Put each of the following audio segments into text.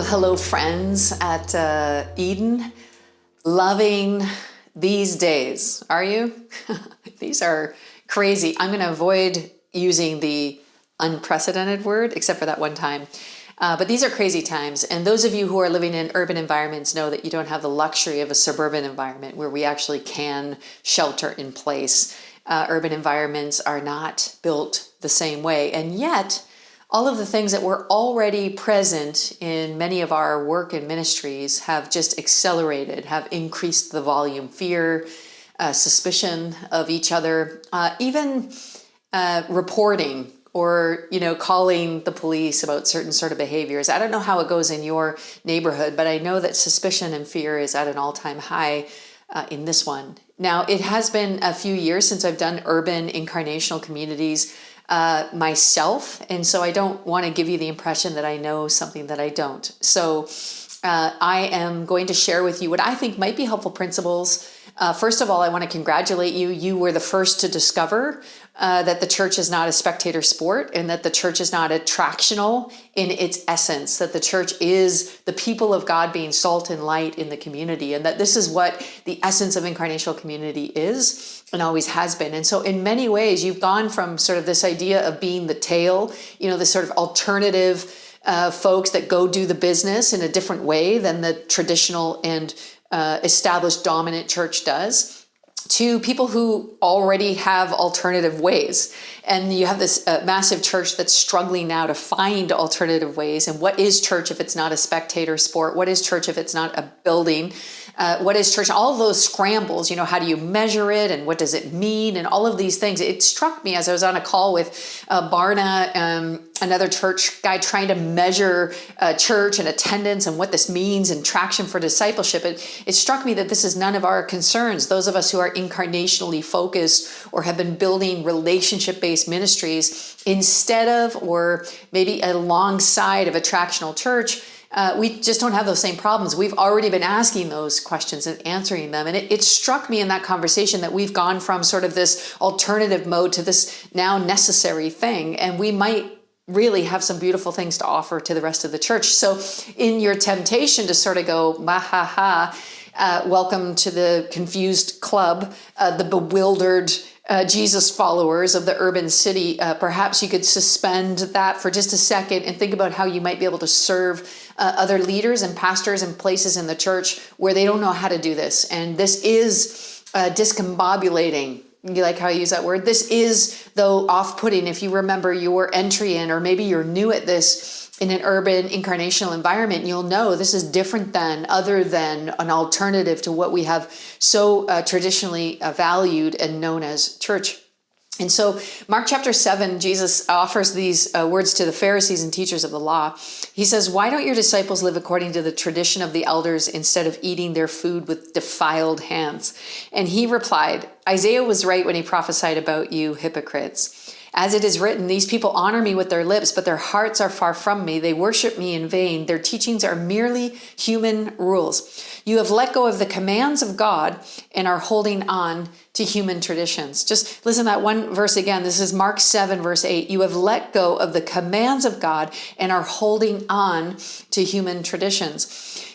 hello friends at Eden. Loving these days, are you? These are crazy. I'm going to avoid using the unprecedented word, except for that one time. But these are crazy times. And those of you who are living in urban environments know that you don't have the luxury of a suburban environment where we actually can shelter in place. Urban environments are not built the same way. And yet, all of the things that were already present in many of our work and ministries have just accelerated, have increased the volume, fear, suspicion of each other, even reporting or, calling the police about certain sort of behaviors. I don't know how it goes in your neighborhood, but I know that suspicion and fear is at an all-time high in this one. Now, it has been a few years since I've done urban incarnational communities myself. And so I don't want to give you the impression that I know something that I don't. So I am going to share with you what I think might be helpful principles. First of all, I want to congratulate you. You were the first to discover that the church is not a spectator sport and that the church is not attractional in its essence, that the church is the people of God being salt and light in the community, and that this is what the essence of incarnational community is and always has been. And so in many ways, you've gone from sort of this idea of being the tail, this sort of alternative folks that go do the business in a different way than the traditional and established dominant church does, to people who already have alternative ways. And you have this massive church that's struggling now to find alternative ways. And what is church if it's not a spectator sport? What is church if it's not a building? What is church? All of those scrambles, how do you measure it? And what does it mean? And all of these things. It struck me as I was on a call with Barna, another church guy, trying to measure church and attendance and what this means and traction for discipleship. It struck me that this is none of our concerns. Those of us who are incarnationally focused or have been building relationship-based ministries instead of, or maybe alongside of, attractional church, we just don't have those same problems. We've already been asking those questions and answering them. And it struck me in that conversation that we've gone from sort of this alternative mode to this now necessary thing. And we might really have some beautiful things to offer to the rest of the church. So in your temptation to sort of go, welcome to the confused club, the bewildered Jesus followers of the urban city, perhaps you could suspend that for just a second and think about how you might be able to serve other leaders and pastors and places in the church where they don't know how to do this. And this is discombobulating. You like how I use that word? This is, though, off-putting if you remember your entry in, or maybe you're new at this in an urban incarnational environment. You'll know this is different than, other than, an alternative to what we have so traditionally valued and known as church. And so Mark chapter 7, Jesus offers these words to the Pharisees and teachers of the law. He says, "Why don't your disciples live according to the tradition of the elders instead of eating their food with defiled hands?" And he replied, "Isaiah was right when he prophesied about you hypocrites. As it is written, these people honor me with their lips, but their hearts are far from me. They worship me in vain. Their teachings are merely human rules. You have let go of the commands of God and are holding on to human traditions." Just listen to that one verse again. This is Mark 7, verse 8. You have let go of the commands of God and are holding on to human traditions.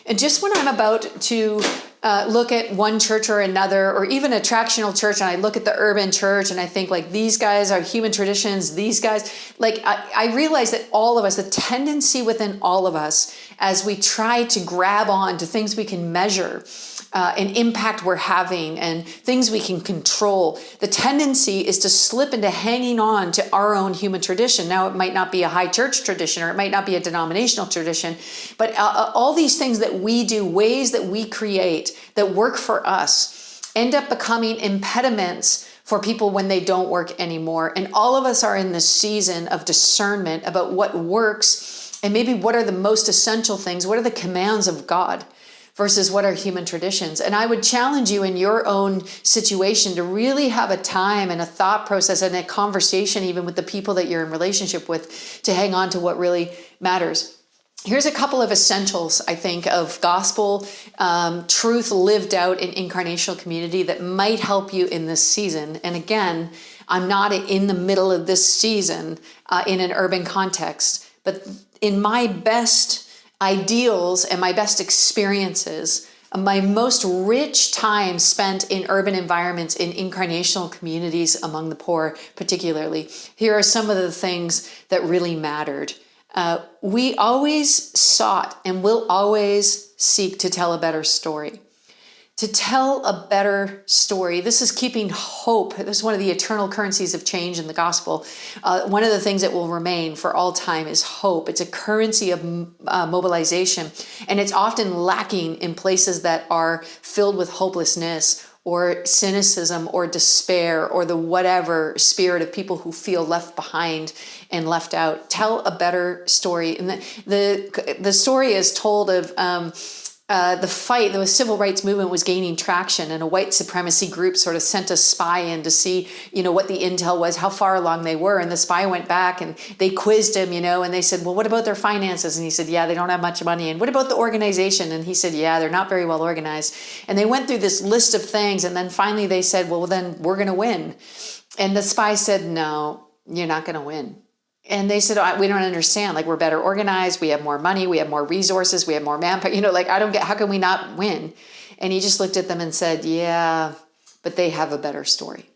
And just when I'm about to look at one church or another, or even a attractional church, and I look at the urban church and I think, like, these guys are human traditions, these guys, like, I realize that all of us, the tendency within all of us, as we try to grab on to things we can measure, an impact we're having and things we can control, the tendency is to slip into hanging on to our own human tradition. Now, it might not be a high church tradition, or it might not be a denominational tradition, but all these things that we do, ways that we create that work for us, end up becoming impediments for people when they don't work anymore. And all of us are in this season of discernment about what works and maybe what are the most essential things, what are the commands of God versus what are human traditions. And I would challenge you in your own situation to really have a time and a thought process and a conversation even with the people that you're in relationship with to hang on to what really matters. Here's a couple of essentials, I think, of gospel truth lived out in incarnational community that might help you in this season. And again, I'm not in the middle of this season in an urban context, but in my best ideals and my best experiences, my most rich time spent in urban environments, in incarnational communities among the poor particularly. Here are some of the things that really mattered. We always sought and will always seek to tell a better story. To tell a better story. This is keeping hope. This is one of the eternal currencies of change in the gospel. One of the things that will remain for all time is hope. It's a currency of mobilization, and it's often lacking in places that are filled with hopelessness or cynicism or despair or the whatever spirit of people who feel left behind and left out. Tell a better story. And the story is told of the fight, the civil rights movement was gaining traction, and a white supremacy group sort of sent a spy in to see, what the intel was, how far along they were. And the spy went back and they quizzed him, and they said, well, what about their finances? And he said, yeah, they don't have much money. And what about the organization? And he said, yeah, they're not very well organized. And they went through this list of things. And then finally they said, well, then we're going to win. And the spy said, no, you're not going to win. And they said, oh, we don't understand. Like, we're better organized. We have more money. We have more resources. We have more manpower. I don't get, how can we not win? And he just looked at them and said, yeah, but they have a better story.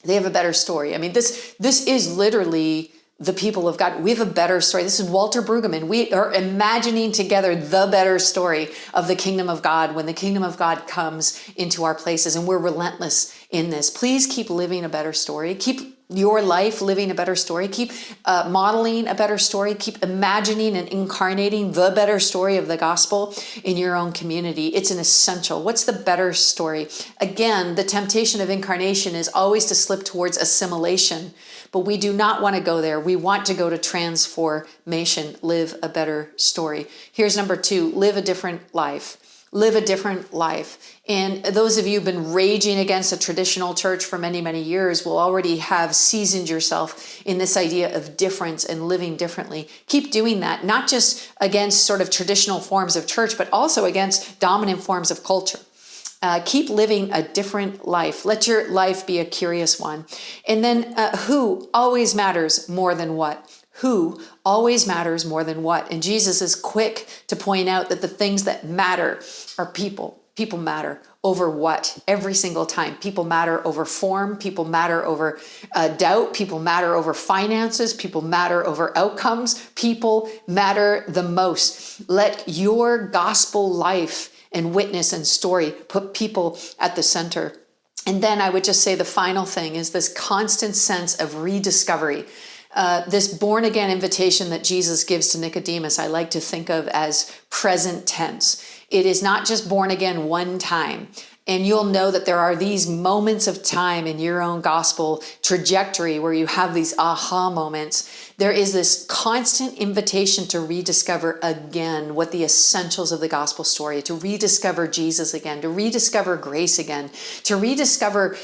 They have a better story. I mean, this is literally the people of God. We have a better story. This is Walter Brueggemann. We are imagining together the better story of the kingdom of God when the kingdom of God comes into our places, and we're relentless in this. Please keep living a better story. Keep your life living a better story. Keep modeling a better story. Keep imagining and incarnating the better story of the gospel in your own community. It's an essential. What's the better story? Again, the temptation of incarnation is always to slip towards assimilation, but we do not want to go there. We want to go to transformation, live a better story. Here's number 2, live a different life. Live a different life. And those of you who've been raging against a traditional church for many, many years will already have seasoned yourself in this idea of difference and living differently. Keep doing that, not just against sort of traditional forms of church, but also against dominant forms of culture. Keep living a different life. Let your life be a curious one. And then who always matters more than what? Who always matters more than what. And Jesus is quick to point out that the things that matter are people. People matter over what? Every single time. People matter over form. People matter over doubt. People matter over finances. People matter over outcomes. People matter the most. Let your gospel life and witness and story put people at the center. And then I would just say the final thing is this constant sense of rediscovery. This born-again invitation that Jesus gives to Nicodemus, I like to think of as present tense. It is not just born again one time. And you'll know that there are these moments of time in your own gospel trajectory where you have these aha moments. There is this constant invitation to rediscover again what the essentials of the gospel story, to rediscover Jesus again, to rediscover grace again, to rediscover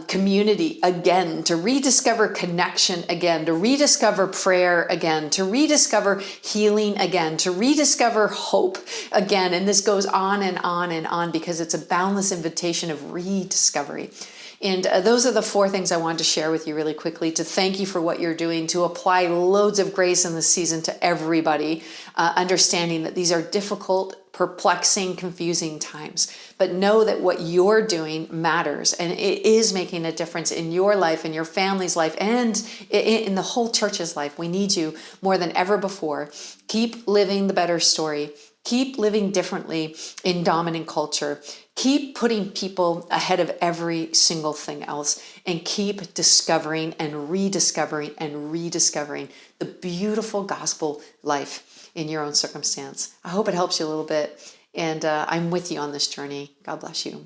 community again, to rediscover connection again, to rediscover prayer again, to rediscover healing again, to rediscover hope again. And this goes on and on and on because it's a boundless invitation of rediscovery. And those are the 4 things I wanted to share with you really quickly, to thank you for what you're doing, to apply loads of grace in this season to everybody, understanding that these are difficult, perplexing, confusing times. But know that what you're doing matters, and it is making a difference in your life, in your family's life, and in the whole church's life. We need you more than ever before. Keep living the better story. Keep living differently in dominant culture. Keep putting people ahead of every single thing else, and keep discovering and rediscovering the beautiful gospel life in your own circumstance. I hope it helps you a little bit, and I'm with you on this journey. God bless you.